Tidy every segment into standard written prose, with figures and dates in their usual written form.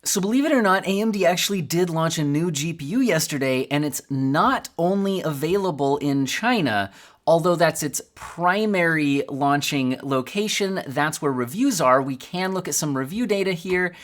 So believe it or not, AMD actually did launch a new GPU yesterday, and it's not only available in China, although that's its primary launching location. That's where reviews are. We can look at some review data here.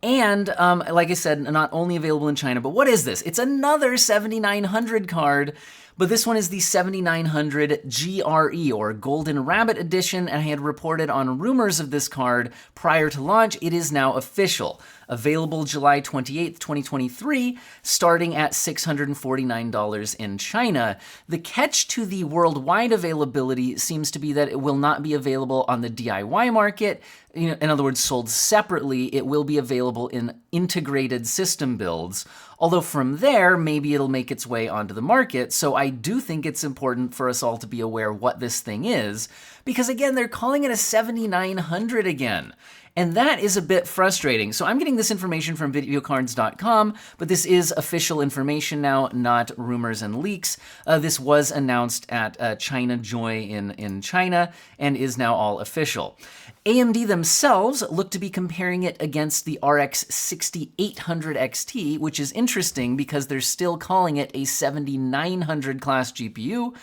And like I said, not only available in China, but what is this? It's another 7900 card, but this one is the 7900 GRE, or Golden Rabbit Edition, and I had reported on rumors of this card prior to launch. It is now official. Available July 28th, 2023, starting at $649 in China. The catch to the worldwide availability seems to be that it will not be available on the DIY market. In other words, sold separately. It will be available in integrated system builds. Although from there, maybe it'll make its way onto the market. So I do think it's important for us all to be aware what this thing is, because again, they're calling it a 7900 again. And that is a bit frustrating. So I'm getting this information from videocards.com, but this is official information now, not rumors and leaks. This was announced at China Joy in China and is now all official. AMD themselves look to be comparing it against the RX 6800 XT, which is interesting because they're still calling it a 7900 class GPU,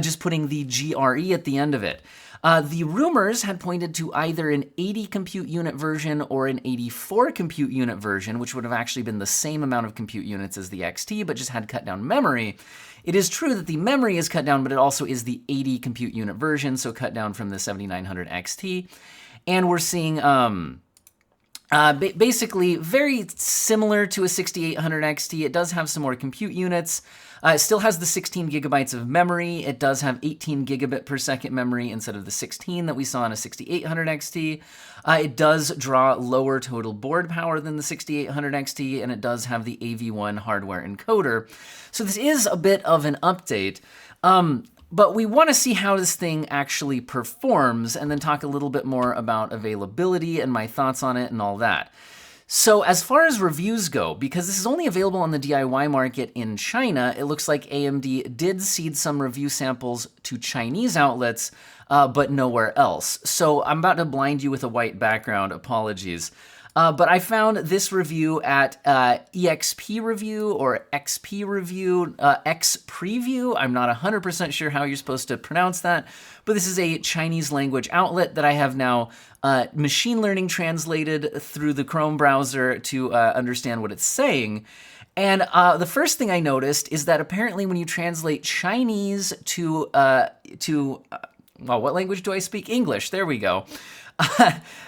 just putting the GRE at the end of it. The rumors had pointed to either an 80 compute unit version or an 84 compute unit version, which would have actually been the same amount of compute units as the XT, but just had cut down memory. It is true that the memory is cut down, but it also is the 80 compute unit version, so cut down from the 7900 XT. And we're seeing basically very similar to a 6800 XT. It does have some more compute units. It still has the 16 gigabytes of memory. It does have 18 gigabit per second memory instead of the 16 that we saw in a 6800 XT. It does draw lower total board power than the 6800 XT, and it does have the AV1 hardware encoder. So this is a bit of an update. But we want to see how this thing actually performs and then talk a little bit more about availability and my thoughts on it and all that. So as far as reviews go, because this is only available on the DIY market in China, it looks like AMD did seed some review samples to Chinese outlets, but nowhere else. So I'm about to blind you with a white background, apologies. But I found this review at EXP Review or XP Review, X Preview. I'm not 100% sure how you're supposed to pronounce that, but this is a Chinese language outlet that I have now machine learning translated through the Chrome browser to understand what it's saying. And the first thing I noticed is that apparently when you translate Chinese to well, what language do I speak? English. There we go.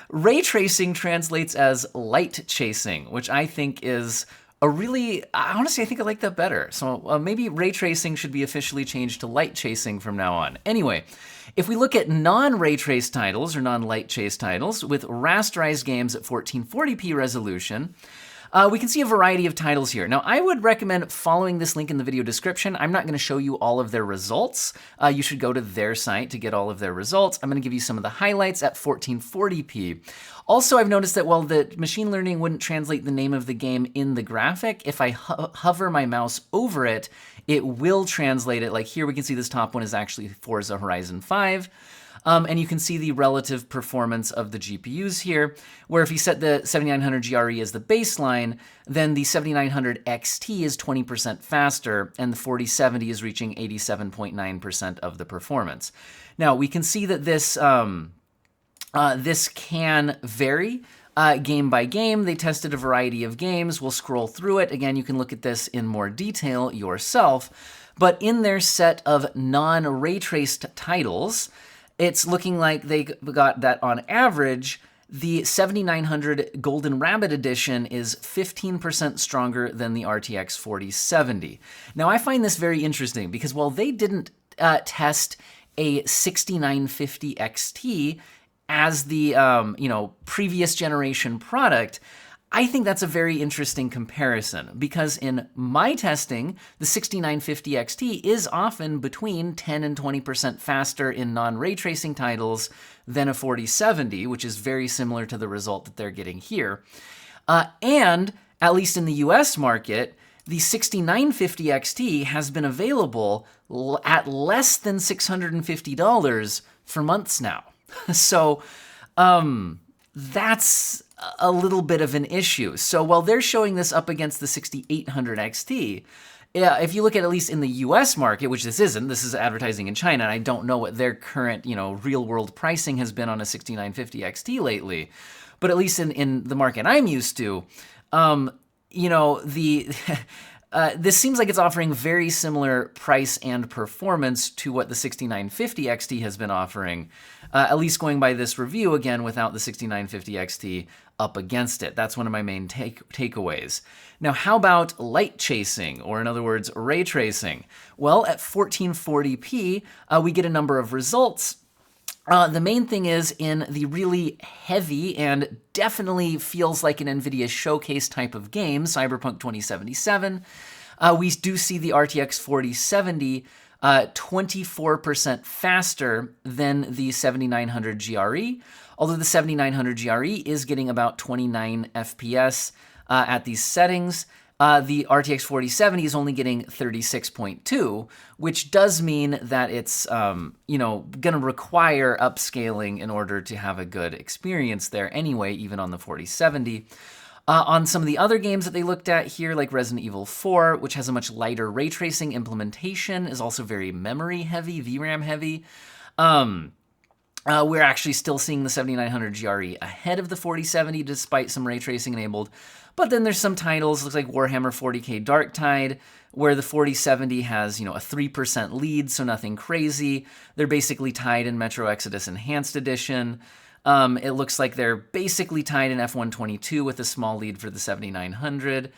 Ray tracing translates as light chasing, which I think is a really, honestly, I think I like that better. So maybe ray tracing should be officially changed to light chasing from now on. Anyway, if we look at non-ray trace titles or non-light chase titles with rasterized games at 1440p resolution, we can see a variety of titles here. Now, I would recommend following this link in the video description. I'm not going to show you all of their results. You should go to their site to get all of their results. I'm going to give you some of the highlights at 1440p. Also, I've noticed that while the machine learning wouldn't translate the name of the game in the graphic, if I hover my mouse over it, it will translate it. Like here, we can see this top one is actually Forza Horizon 5. And you can see the relative performance of the GPUs here, where if you set the 7900 GRE as the baseline, then the 7900 XT is 20% faster, and the 4070 is reaching 87.9% of the performance. Now, we can see that this, this can vary game by game. They tested a variety of games. We'll scroll through it. Again, you can look at this in more detail yourself. But in their set of non-ray traced titles, it's looking like they got that on average, the 7900 Golden Rabbit Edition is 15% stronger than the RTX 4070. Now, I find this very interesting because while they didn't test a 6950 XT as the previous generation product, I think that's a very interesting comparison because in my testing, the 6950 XT is often between 10 and 20% faster in non-ray tracing titles than a 4070, which is very similar to the result that they're getting here. And at least in the US market, the 6950 XT has been available at less than $650 for months now. So that's a little bit of an issue. So while they're showing this up against the 6800 XT, yeah, if you look at least in the US market, which this isn't, this is advertising in China, and I don't know what their current, real world pricing has been on a 6950 XT lately, but at least in the market I'm used to, this seems like it's offering very similar price and performance to what the 6950 XT has been offering, at least going by this review, again, without the 6950 XT up against it. That's one of my main takeaways. Now, how about light chasing, or in other words, ray tracing? Well, at 1440p, we get a number of results. The main thing is in the really heavy and definitely feels like an Nvidia showcase type of game, Cyberpunk 2077, we do see the RTX 4070 24% faster than the 7900 GRE, although the 7900 GRE is getting about 29 FPS at these settings. The RTX 4070 is only getting 36.2, which does mean that it's, going to require upscaling in order to have a good experience there anyway, even on the 4070. On some of the other games that they looked at here, like Resident Evil 4, which has a much lighter ray tracing implementation, is also very memory heavy, VRAM heavy. We're actually still seeing the 7900 GRE ahead of the 4070 despite some ray tracing enabled. But then there's some titles, looks like Warhammer 40k Darktide, where the 4070 has, a 3% lead, so nothing crazy. They're basically tied in Metro Exodus Enhanced Edition. It looks like they're basically tied in F122 with a small lead for the 7900.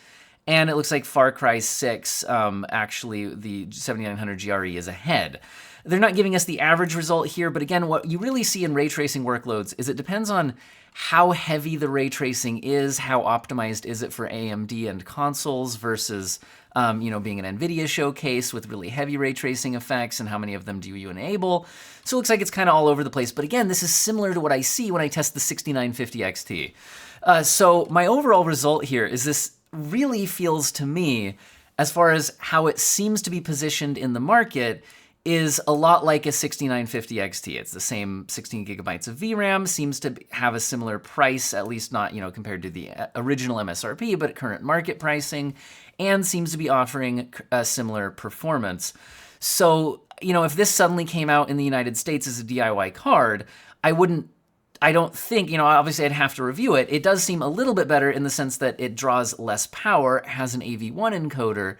And it looks like Far Cry 6, actually, the 7900 GRE is ahead. They're not giving us the average result here, but again, what you really see in ray tracing workloads is it depends on how heavy the ray tracing is, how optimized is it for AMD and consoles versus, being an Nvidia showcase with really heavy ray tracing effects, and how many of them do you enable. So it looks like it's kind of all over the place. But again, this is similar to what I see when I test the 6950 XT. So my overall result here is this really feels to me, as far as how it seems to be positioned in the market, is a lot like a 6950 XT. It's the same 16 gigabytes of VRAM, seems to have a similar price, at least not, compared to the original MSRP, but current market pricing, and seems to be offering a similar performance. So, if this suddenly came out in the United States as a DIY card, I don't think, obviously I'd have to review it. It does seem a little bit better in the sense that it draws less power, has an AV1 encoder.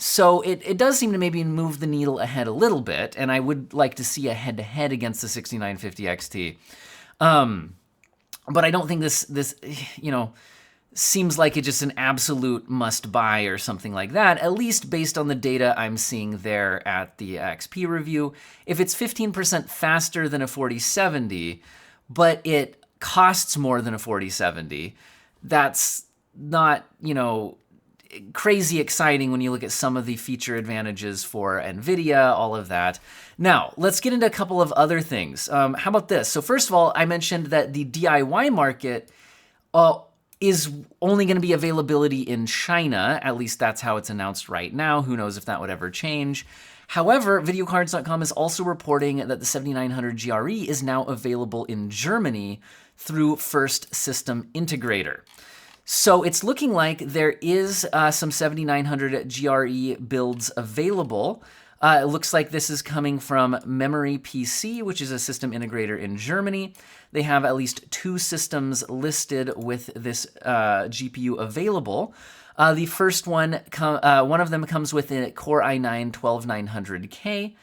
So it does seem to maybe move the needle ahead a little bit, and I would like to see a head-to-head against the 6950 XT. But I don't think this seems like it's just an absolute must-buy or something like that, at least based on the data I'm seeing there at the XP review. If it's 15% faster than a 4070, but it costs more than a 4070, that's not, crazy exciting when you look at some of the feature advantages for Nvidia, all of that. Now, let's get into a couple of other things. How about this? So first of all, I mentioned that the DIY market is only going to be availability in China. At least that's how it's announced right now. Who knows if that would ever change. However, videocards.com is also reporting that the 7900 GRE is now available in Germany through First System Integrator. So it's looking like there is some 7900 GRE builds available. It looks like this is coming from Memory PC, which is a system integrator in Germany. They have at least 2 systems listed with this GPU available. The first one, one of them comes with a Core i9-12900K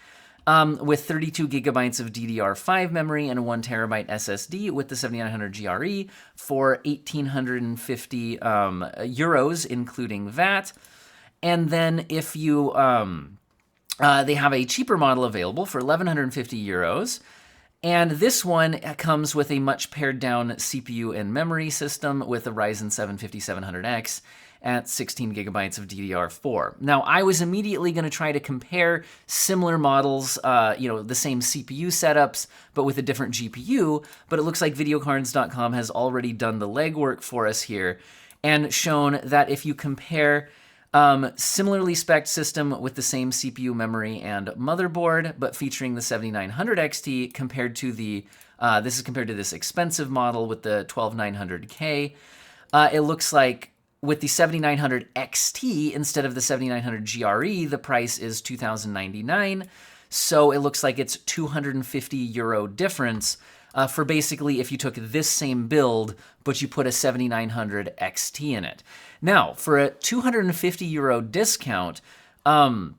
with 32 gigabytes of DDR5 memory and a 1 terabyte SSD with the 7900 GRE for 1,850 euros, including VAT. And then if you, they have a cheaper model available for 1,150 euros. And this one comes with a much pared down CPU and memory system with a Ryzen 7 5700X at 16 gigabytes of DDR4. Now, I was immediately going to try to compare similar models, the same CPU setups, but with a different GPU, but it looks like videocards.com has already done the legwork for us here and shown that if you compare similarly spec'd system with the same CPU, memory, and motherboard, but featuring the 7900 XT compared to the This is compared to this expensive model with the 12900K. It looks like with the 7900 XT instead of the 7900 GRE, the price is 2,099. So it looks like it's €250 difference for basically if you took this same build, but you put a 7900 XT in it. Now, for a €250 discount, that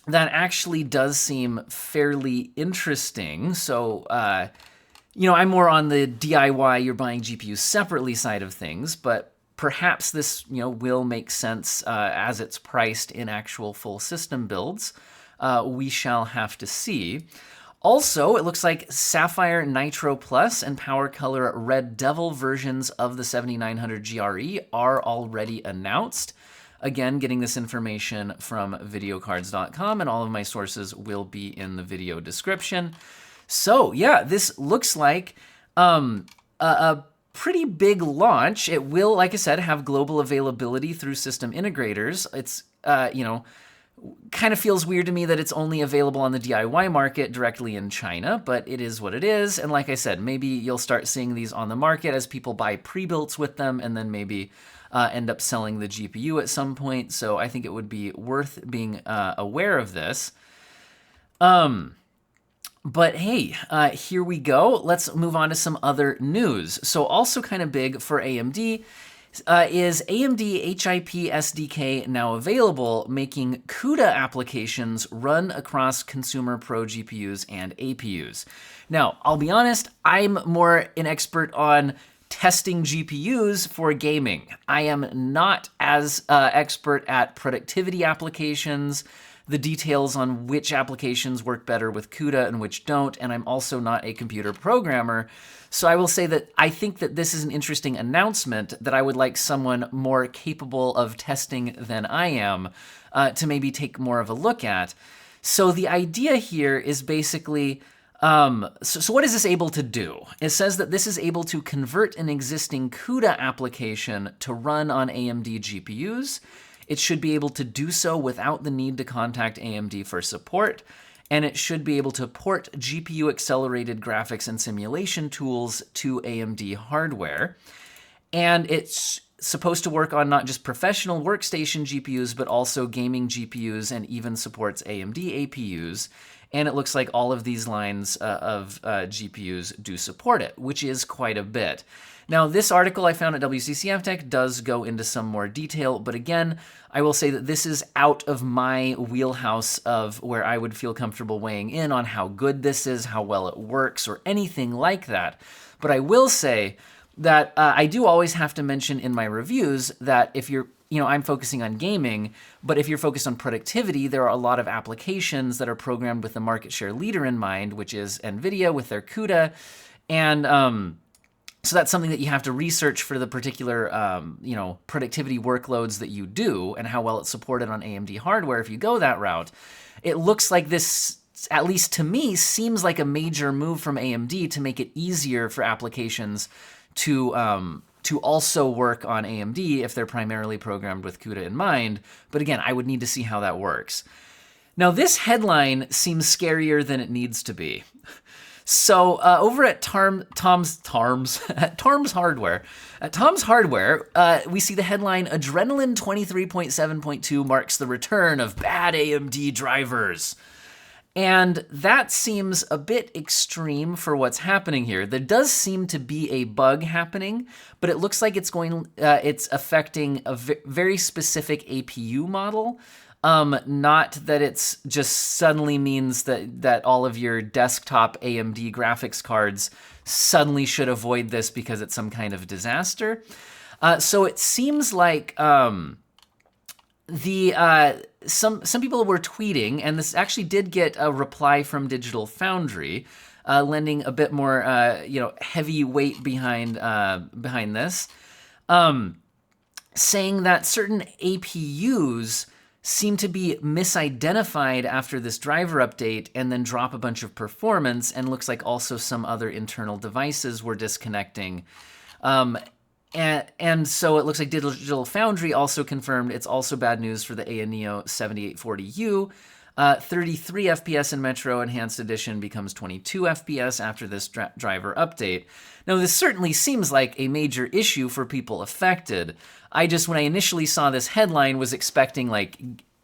actually does seem fairly interesting. So, I'm more on the DIY, you're buying GPUs separately side of things, but perhaps this, will make sense as it's priced in actual full system builds. We shall have to see. Also, it looks like Sapphire Nitro Plus and PowerColor Red Devil versions of the 7900 GRE are already announced. Again, getting this information from videocards.com, and all of my sources will be in the video description. So yeah, this looks like a pretty big launch. It will, like I said, have global availability through system integrators. It's, kind of feels weird to me that it's only available on the DIY market directly in China, but it is what it is. And like I said, maybe you'll start seeing these on the market as people buy pre-builts with them and then maybe end up selling the GPU at some point. So I think it would be worth being aware of this. But hey, here we go. Let's move on to some other news. So also kind of big for AMD is AMD HIP SDK now available, making CUDA applications run across consumer pro GPUs and APUs. Now, I'll be honest, I'm more an expert on testing GPUs for gaming. I am not as expert at productivity applications, the details on which applications work better with CUDA and which don't, and I'm also not a computer programmer. So I will say that I think that this is an interesting announcement that I would like someone more capable of testing than I am to maybe take more of a look at. So the idea here is basically, so what is this able to do? It says that this is able to convert an existing CUDA application to run on AMD GPUs. It should be able to do so without the need to contact AMD for support, and it should be able to port GPU-accelerated graphics and simulation tools to AMD hardware. And it's supposed to work on not just professional workstation GPUs, but also gaming GPUs, and even supports AMD APUs. And it looks like all of these lines of GPUs do support it, which is quite a bit. Now, this article I found at WCCF Tech does go into some more detail, but again, I will say that this is out of my wheelhouse of where I would feel comfortable weighing in on how good this is, how well it works, or anything like that. But I will say that I do always have to mention in my reviews that if you're, I'm focusing on gaming, but if you're focused on productivity, there are a lot of applications that are programmed with the market share leader in mind, which is Nvidia with their CUDA, and so that's something that you have to research for the particular, productivity workloads that you do and how well it's supported on AMD hardware if you go that route. It looks like this, at least to me, seems like a major move from AMD to make it easier for applications to also work on AMD if they're primarily programmed with CUDA in mind. But again, I would need to see how that works. Now, this headline seems scarier than it needs to be. So over at Tom's Hardware, we see the headline, Adrenaline 23.7.2 marks the return of Bad AMD Drivers. And that seems a bit extreme for what's happening here. There does seem to be a bug happening, but it looks like it's affecting a very specific APU model. Not that it's just suddenly means that all of your desktop AMD graphics cards suddenly should avoid this because it's some kind of disaster. So it seems like some people were tweeting, and this actually did get a reply from Digital Foundry, lending a bit more heavy weight behind this, saying that certain APUs seem to be misidentified after this driver update and then drop a bunch of performance, and looks like also some other internal devices were disconnecting. And so it looks like Digital Foundry also confirmed it's also bad news for the ANEO 7840U. 33 FPS in Metro Enhanced Edition becomes 22 FPS after this driver update. Now, this certainly seems like a major issue for people affected. When I initially saw this headline, was expecting like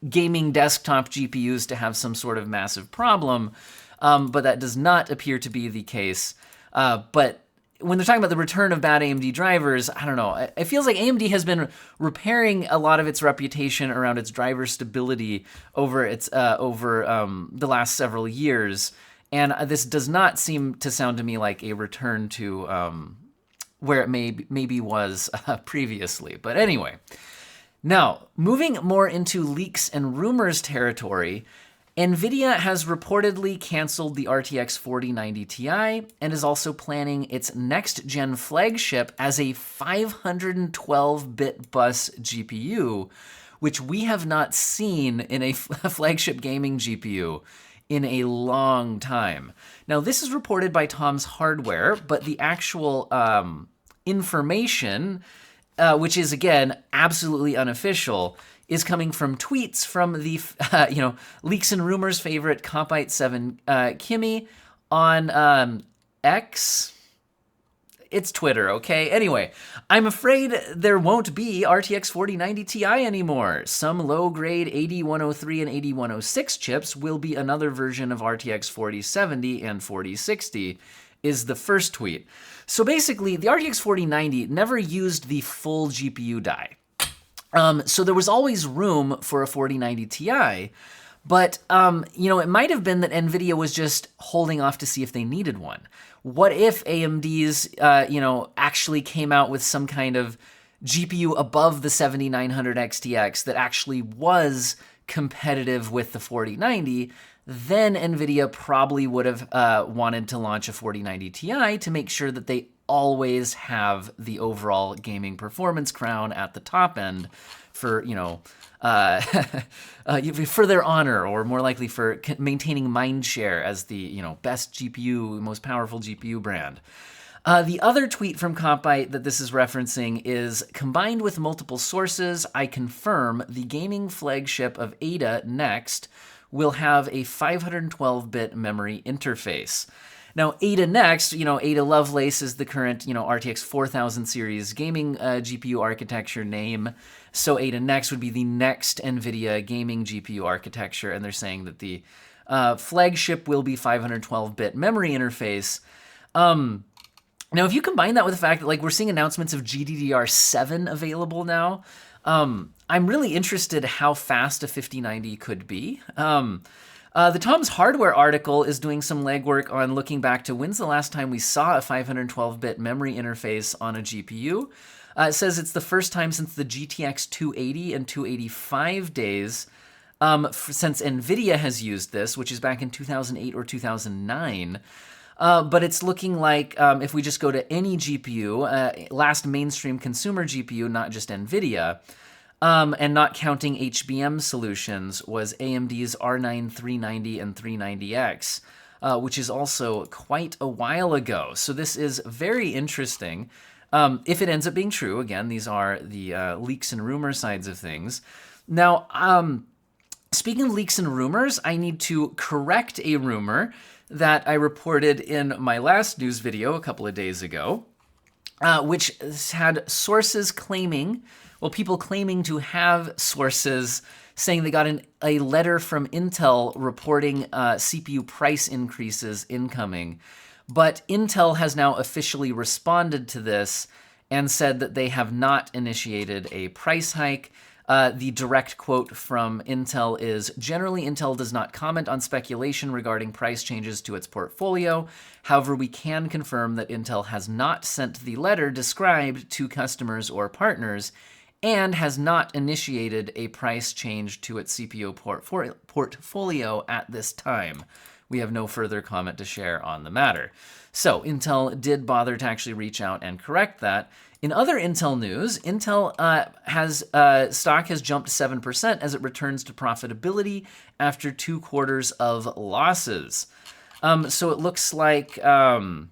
gaming desktop GPUs to have some sort of massive problem, but that does not appear to be the case. But when they're talking about the return of bad AMD drivers, I don't know. It feels like AMD has been repairing a lot of its reputation around its driver stability over the last several years, and this does not seem to sound to me like a return to where it maybe was previously. But anyway, now moving more into leaks and rumors territory. Nvidia has reportedly canceled the RTX 4090 Ti and is also planning its next-gen flagship as a 512-bit bus GPU, which we have not seen in a flagship gaming GPU in a long time. Now, this is reported by Tom's Hardware, but the actual information, which is, again, absolutely unofficial, is coming from tweets from the, Leaks and Rumors favorite Compite7 Kimmy on X. It's Twitter, okay? Anyway, I'm afraid there won't be RTX 4090 Ti anymore. Some low-grade 8103 and 8106 chips will be another version of RTX 4070 and 4060, is the first tweet. So basically, the RTX 4090 never used the full GPU die. So there was always room for a 4090 Ti, but, it might have been that Nvidia was just holding off to see if they needed one. What if AMD's, actually came out with some kind of GPU above the 7900 XTX that actually was competitive with the 4090, then Nvidia probably would have wanted to launch a 4090 Ti to make sure that they always have the overall gaming performance crown at the top end for, for their honor, or more likely for maintaining mind share as the, best GPU, most powerful GPU brand. The other tweet from Compite that this is referencing is, combined with multiple sources, I confirm the gaming flagship of Ada Next will have a 512-bit memory interface. Now, Ada Next, Ada Lovelace is the current, RTX 4000 series gaming GPU architecture name. So Ada Next would be the next NVIDIA gaming GPU architecture, and they're saying that the flagship will be 512-bit memory interface. Now, if you combine that with the fact that, we're seeing announcements of GDDR7 available now, I'm really interested how fast a 5090 could be. The Tom's Hardware article is doing some legwork on looking back to when's the last time we saw a 512-bit memory interface on a GPU. It says it's the first time since the GTX 280 and 285 days since Nvidia has used this, which is back in 2008 or 2009. But it's looking like if we just go to any GPU, last mainstream consumer GPU, not just Nvidia, and not counting HBM solutions, was AMD's R9 390 and 390X, which is also quite a while ago. So this is very interesting. If it ends up being true, again, these are the leaks and rumor sides of things. Now, speaking of leaks and rumors, I need to correct a rumor that I reported in my last news video a couple of days ago, which had sources claiming, people claiming to have sources saying they got a letter from Intel reporting CPU price increases incoming. But Intel has now officially responded to this and said that they have not initiated a price hike. The direct quote from Intel is, generally, Intel does not comment on speculation regarding price changes to its portfolio. However, we can confirm that Intel has not sent the letter described to customers or partners and has not initiated a price change to its CPU portfolio at this time. We have no further comment to share on the matter. So Intel did bother to actually reach out and correct that. In other Intel news, Intel stock has jumped 7% as it returns to profitability after 2 quarters of losses. So it looks like the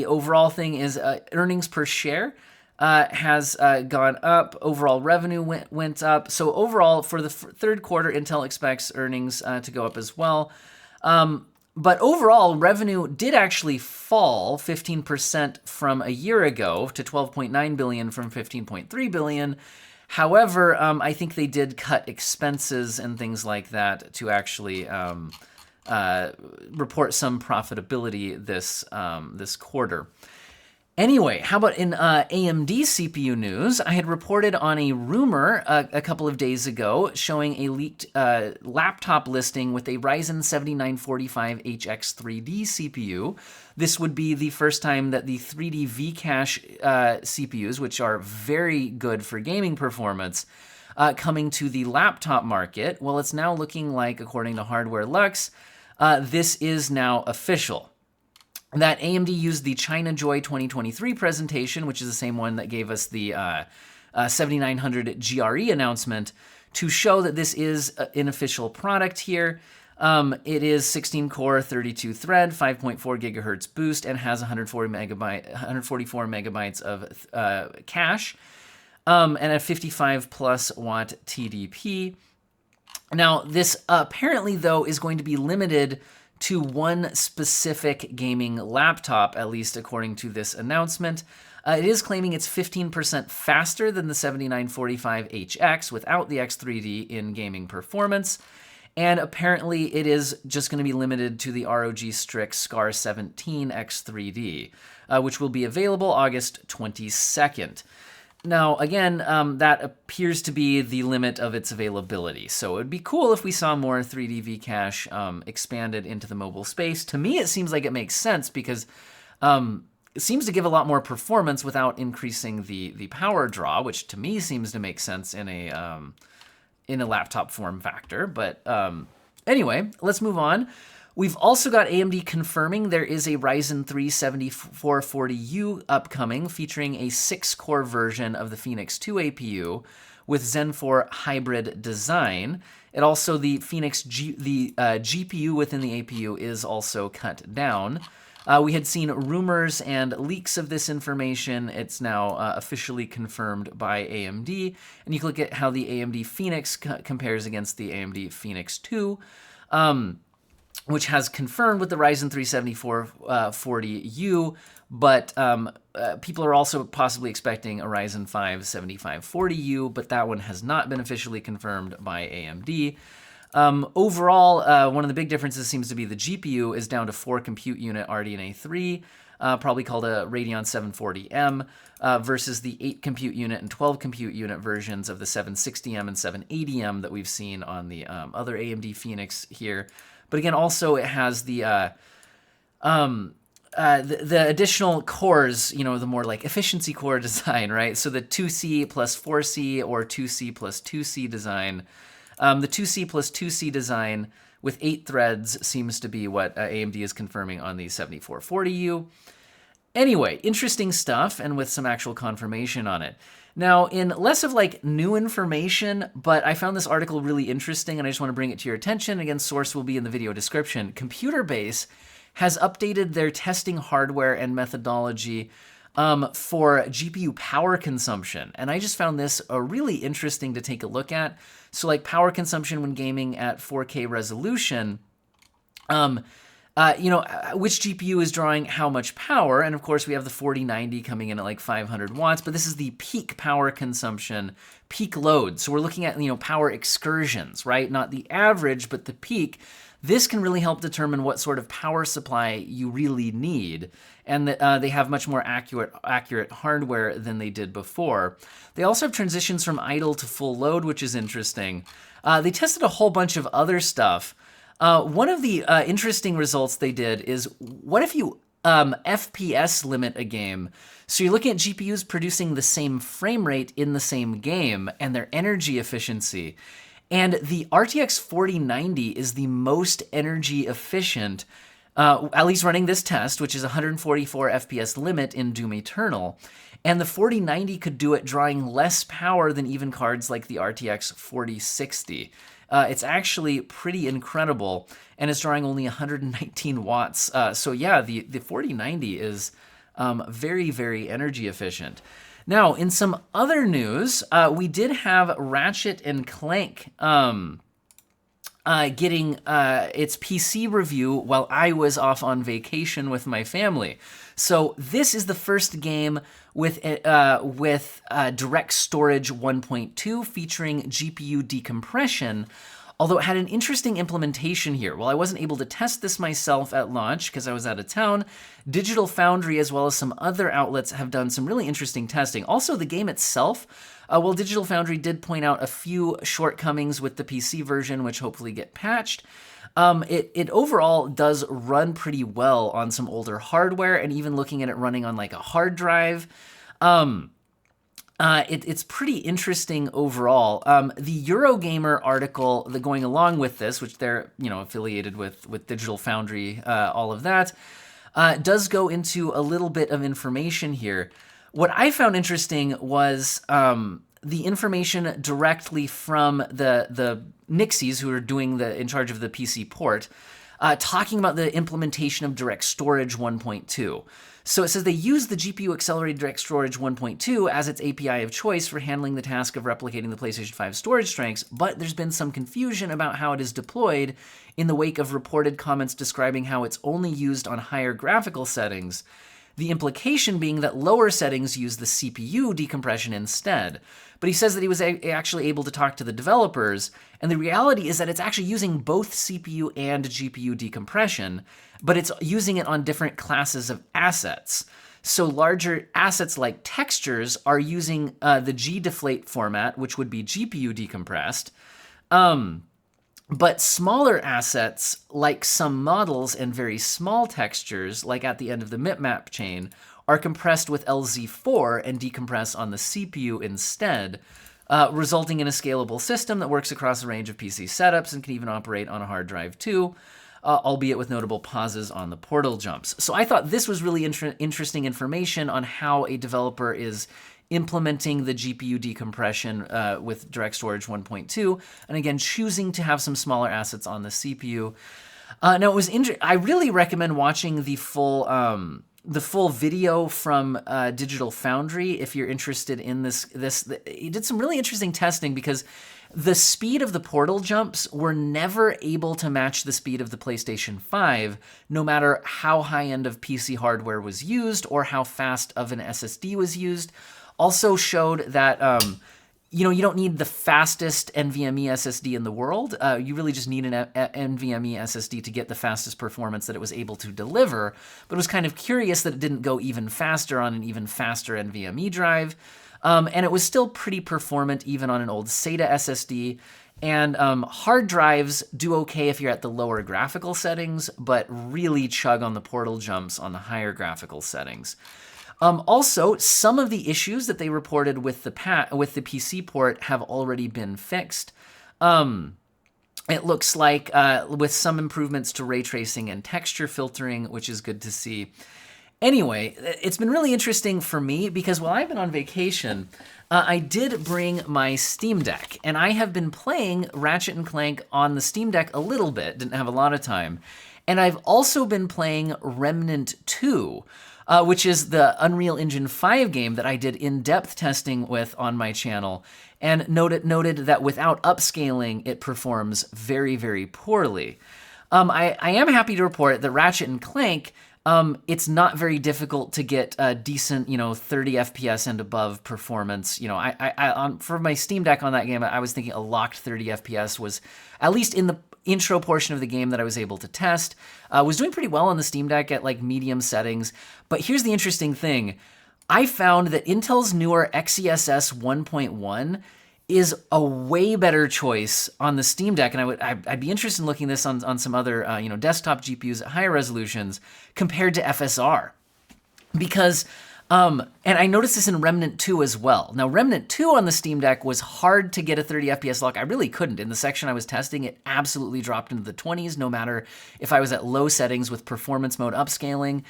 overall thing is earnings per share has gone up. Overall revenue went up. So overall, for the third quarter, Intel expects earnings to go up as well. But overall, revenue did actually fall 15% from a year ago to $12.9 billion from $15.3 billion. However, I think they did cut expenses and things like that to actually report some profitability this quarter. Anyway, how about in AMD CPU news? I had reported on a rumor a couple of days ago showing a leaked laptop listing with a Ryzen 7945HX3D CPU. This would be the first time that the 3D V-Cache CPUs, which are very good for gaming performance, coming to the laptop market. Well, it's now looking like, according to Hardware Lux, this is now official. That AMD used the China Joy 2023 presentation, which is the same one that gave us the 7900 GRE announcement, to show that this is an official product here. It is 16-core, 32-thread, 5.4 gigahertz boost, and has 144 megabytes of cache, and a 55-plus watt TDP. Now, this apparently, though, is going to be limited to one specific gaming laptop, at least according to this announcement. It is claiming it's 15% faster than the 7945HX without the X3D in gaming performance. And apparently it is just going to be limited to the ROG Strix SCAR 17 X3D, which will be available August 22nd. Now, again, that appears to be the limit of its availability. So it would be cool if we saw more 3D V-Cache expanded into the mobile space. To me, it seems like it makes sense because it seems to give a lot more performance without increasing the power draw, which to me seems to make sense in a laptop form factor. But anyway, let's move on. We've also got AMD confirming there is a Ryzen 3 7440U upcoming, featuring a 6-core version of the Phoenix 2 APU with Zen 4 hybrid design. It also, the GPU within the APU is also cut down. We had seen rumors and leaks of this information. It's now officially confirmed by AMD. And you can look at how the AMD Phoenix compares against the AMD Phoenix 2. Which has confirmed with the Ryzen 3 7440U, but people are also possibly expecting a Ryzen 5 7540U, but that one has not been officially confirmed by AMD. Overall, one of the big differences seems to be the GPU is down to 4 compute unit RDNA 3, probably called a Radeon 740M, versus the 8 compute unit and 12 compute unit versions of the 760M and 780M that we've seen on the other AMD Phoenix here. But again, also it has the additional cores, you know, the more like efficiency core design, right? So the 2C plus 4C or 2C plus 2C design. The 2C plus 2C design with 8 threads seems to be what AMD is confirming on the 7440U. Anyway, interesting stuff, and with some actual confirmation on it. Now, in less of like new information, but I found this article really interesting and I just want to bring it to your attention. Again, source will be in the video description. Computerbase has updated their testing hardware and methodology for GPU power consumption. And I just found this really interesting to take a look at. So like power consumption when gaming at 4K resolution, you know, which GPU is drawing how much power. And of course we have the 4090 coming in at like 500 watts, but this is the peak power consumption, peak load. So we're looking at, you know, power excursions, right? Not the average, but the peak. This can really help determine what sort of power supply you really need. And they have much more accurate hardware than they did before. They also have transitions from idle to full load, which is interesting. They tested a whole bunch of other stuff. One of the interesting results they did is, what if you FPS limit a game? So you're looking at GPUs producing the same frame rate in the same game and their energy efficiency. And the RTX 4090 is the most energy efficient, at least running this test, which is 144 FPS limit in Doom Eternal. And the 4090 could do it drawing less power than even cards like the RTX 4060. It's actually pretty incredible, and it's drawing only 119 watts. So yeah, the 4090 is very, very energy efficient. Now, in some other news, we did have Ratchet and Clank getting its PC review while I was off on vacation with my family. So this is the first game with DirectStorage 1.2 featuring GPU decompression, although it had an interesting implementation here. While I wasn't able to test this myself at launch because I was out of town, Digital Foundry as well as some other outlets have done some really interesting testing. Also, the game itself, well, Digital Foundry did point out a few shortcomings with the PC version, which hopefully get patched. It overall does run pretty well on some older hardware, and even looking at it running on like a hard drive, it's pretty interesting overall. The Eurogamer article going along with this, which they're affiliated with Digital Foundry, all of that, does go into a little bit of information here. What I found interesting was the information directly from the Nixies, who are in charge of the PC port, talking about the implementation of DirectStorage 1.2. So it says they use the GPU accelerated DirectStorage 1.2 as its API of choice for handling the task of replicating the PlayStation 5 storage strengths, but there's been some confusion about how it is deployed in the wake of reported comments describing how it's only used on higher graphical settings. The implication being that lower settings use the CPU decompression instead. But he says that he was actually able to talk to the developers, and the reality is that it's actually using both CPU and GPU decompression, but it's using it on different classes of assets. So larger assets like textures are using the G-deflate format, which would be GPU decompressed. But smaller assets, like some models and very small textures, like at the end of the mipmap chain, are compressed with LZ4 and decompress on the CPU instead, resulting in a scalable system that works across a range of PC setups and can even operate on a hard drive too, albeit with notable pauses on the portal jumps. So I thought this was really interesting information on how a developer is implementing the GPU decompression with DirectStorage 1.2, and again, choosing to have some smaller assets on the CPU. Now, it was I really recommend watching the full video from Digital Foundry if you're interested in this. He did some really interesting testing because the speed of the portal jumps were never able to match the speed of the PlayStation 5, no matter how high-end of PC hardware was used or how fast of an SSD was used. Also showed that, you don't need the fastest NVMe SSD in the world. You really just need an NVMe SSD to get the fastest performance that it was able to deliver. But it was kind of curious that it didn't go even faster on an even faster NVMe drive. And it was still pretty performant even on an old SATA SSD. And hard drives do okay if you're at the lower graphical settings, but really chug on the portal jumps on the higher graphical settings. Also, some of the issues that they reported with the PC port have already been fixed. It looks like with some improvements to ray tracing and texture filtering, which is good to see. Anyway, it's been really interesting for me because while I've been on vacation, I did bring my Steam Deck, and I have been playing Ratchet and Clank on the Steam Deck a little bit, didn't have a lot of time. And I've also been playing Remnant 2, which is the Unreal Engine 5 game that I did in-depth testing with on my channel, and noted that without upscaling, it performs very, very poorly. I am happy to report that Ratchet and Clank, it's not very difficult to get a decent, 30 FPS and above performance. For my Steam Deck on that game, I was thinking a locked 30 FPS was, at least in the intro portion of the game that I was able to test, was doing pretty well on the Steam Deck at like medium settings. But here's the interesting thing. I found that Intel's newer XeSS 1.1 is a way better choice on the Steam Deck, and I'd be interested in looking this on some other desktop GPUs at higher resolutions compared to FSR, because and I noticed this in Remnant 2 as well. Now, Remnant 2 on the Steam Deck was hard to get a 30 FPS lock. I really couldn't. In the section I was testing, it absolutely dropped into the 20s, no matter if I was at low settings with performance mode upscaling.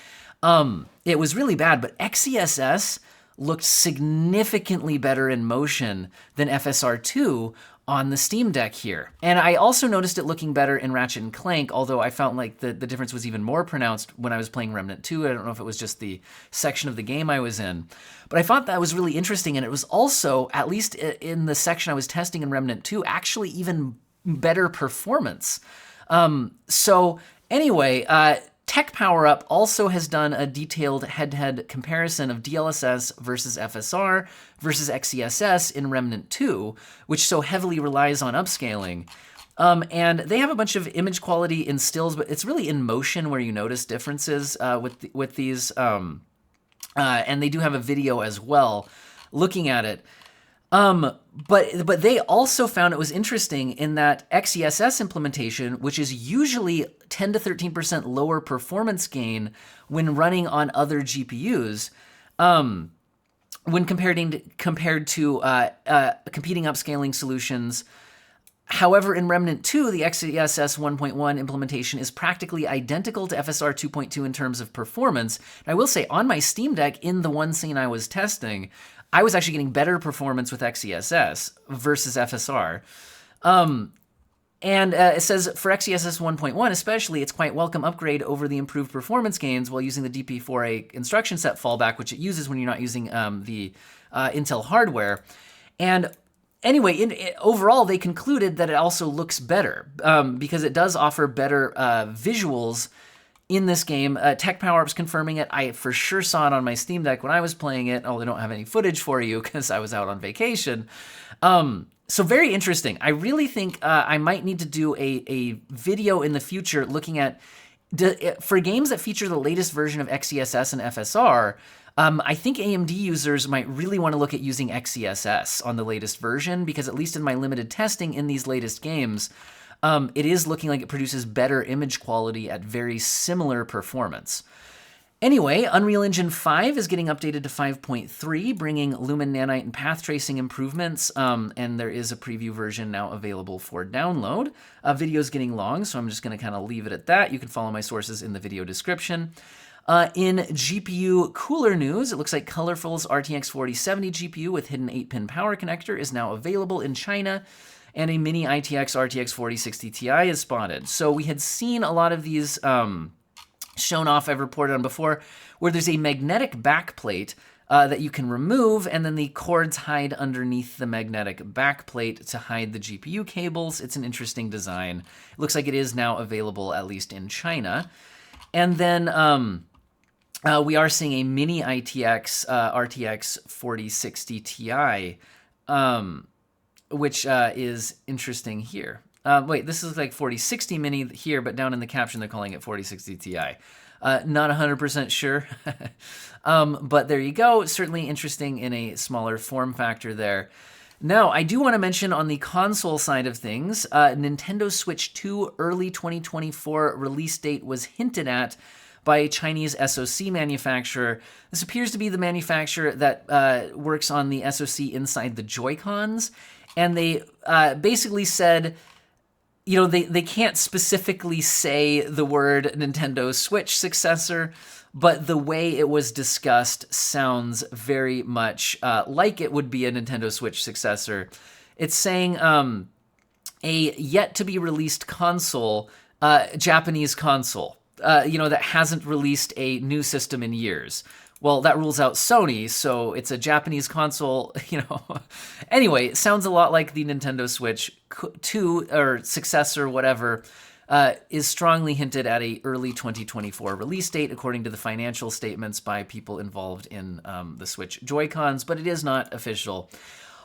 It was really bad, but XeSS looked significantly better in motion than FSR2 on the Steam Deck here. And I also noticed it looking better in Ratchet & Clank, although I felt like the difference was even more pronounced when I was playing Remnant 2. I don't know if it was just the section of the game I was in. But I thought that was really interesting, and it was also, at least in the section I was testing in Remnant 2, actually even better performance. So anyway, Tech Power Up also has done a detailed head-to-head comparison of DLSS versus FSR versus XeSS in Remnant 2, which so heavily relies on upscaling. And they have a bunch of image quality in stills, but it's really in motion where you notice differences with these. And they do have a video as well looking at it. But they also found it was interesting in that XeSS implementation, which is usually 10 to 13% lower performance gain when running on other GPUs, when compared to competing upscaling solutions. However, in Remnant 2, the XeSS 1.1 implementation is practically identical to FSR 2.2 in terms of performance. And I will say, on my Steam Deck, in the one scene I was testing, I was actually getting better performance with XeSS versus FSR. And it says, for XeSS 1.1 especially, it's quite welcome upgrade over the improved performance gains while using the DP4A instruction set fallback, which it uses when you're not using the Intel hardware. And anyway, overall, they concluded that it also looks better because it does offer better visuals in this game. Tech Power Up's confirming it. I for sure saw it on my Steam Deck when I was playing it, although I don't have any footage for you because I was out on vacation. So very interesting. I really think I might need to do a video in the future looking at, for games that feature the latest version of XeSS and FSR, I think AMD users might really want to look at using XeSS on the latest version, because at least in my limited testing in these latest games, it is looking like it produces better image quality at very similar performance. Anyway, Unreal Engine 5 is getting updated to 5.3, bringing Lumen Nanite and path tracing improvements, and there is a preview version now available for download. Video's getting long, so I'm just going to kind of leave it at that. You can follow my sources in the video description. In GPU cooler news, it looks like Colorful's RTX 4070 GPU with hidden 8-pin power connector is now available in China, and a mini ITX RTX 4060 Ti is spotted. So we had seen a lot of these shown off, I've reported on before, where there's a magnetic backplate that you can remove, and then the cords hide underneath the magnetic backplate to hide the GPU cables. It's an interesting design. It looks like it is now available, at least in China. And then we are seeing a mini ITX RTX 4060 Ti, which is interesting here. Wait, this is like 4060 mini here, but down in the caption they're calling it 4060 Ti. Not 100% sure, but there you go. Certainly interesting in a smaller form factor there. Now, I do want to mention on the console side of things, Nintendo Switch 2 early 2024 release date was hinted at by a Chinese SoC manufacturer. This appears to be the manufacturer that works on the SoC inside the Joy-Cons, and they basically said, you know, they can't specifically say the word Nintendo Switch successor, but the way it was discussed sounds very much like it would be a Nintendo Switch successor. It's saying a yet-to-be-released console, Japanese console, that hasn't released a new system in years. Well, that rules out Sony, so it's a Japanese console, Anyway, it sounds a lot like the Nintendo Switch 2, or successor, whatever, is strongly hinted at a early 2024 release date, according to the financial statements by people involved in the Switch Joy-Cons, but it is not official.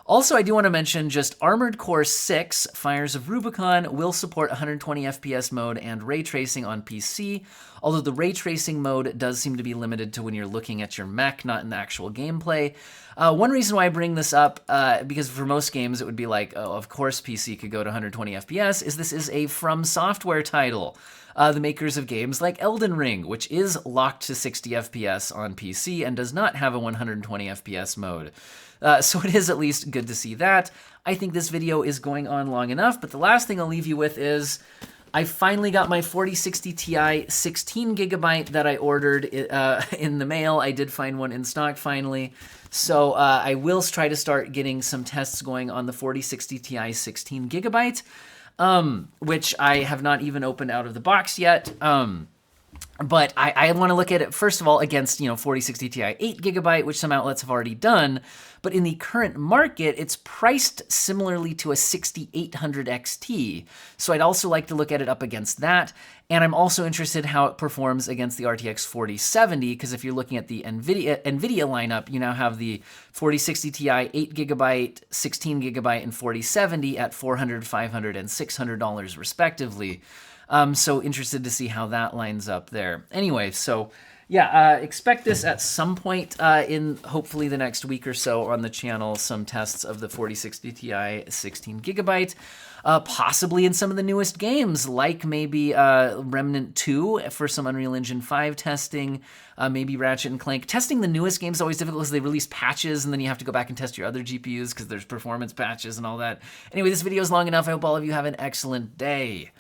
Also, I do want to mention just Armored Core 6 Fires of Rubicon will support 120 FPS mode and ray tracing on PC, although the ray tracing mode does seem to be limited to when you're looking at your mech, not in the actual gameplay. One reason why I bring this up, because for most games it would be like, oh, of course PC could go to 120 FPS, is this is a From Software title. The makers of games like Elden Ring, which is locked to 60 FPS on PC and does not have a 120 FPS mode. So it is at least good to see that. I think this video is going on long enough, but the last thing I'll leave you with is I finally got my 4060 Ti 16 gigabyte that I ordered in the mail. I did find one in stock finally. So I will try to start getting some tests going on the 4060 Ti 16 gigabyte, which I have not even opened out of the box yet. But I want to look at it, first of all, against, 4060 Ti 8 gigabyte, which some outlets have already done. But in the current market, it's priced similarly to a 6800 XT. So I'd also like to look at it up against that. And I'm also interested how it performs against the RTX 4070, because if you're looking at the Nvidia lineup, you now have the 4060 Ti 8 gigabyte, 16 gigabyte, and 4070 at $400, $500, and $600 respectively. So interested to see how that lines up there. Anyway, so yeah, expect this at some point in hopefully the next week or so on the channel, some tests of the 4060 Ti 16 gigabyte, possibly in some of the newest games, like maybe Remnant 2 for some Unreal Engine 5 testing, maybe Ratchet and Clank. Testing the newest games is always difficult because they release patches and then you have to go back and test your other GPUs because there's performance patches and all that. Anyway, this video is long enough. I hope all of you have an excellent day.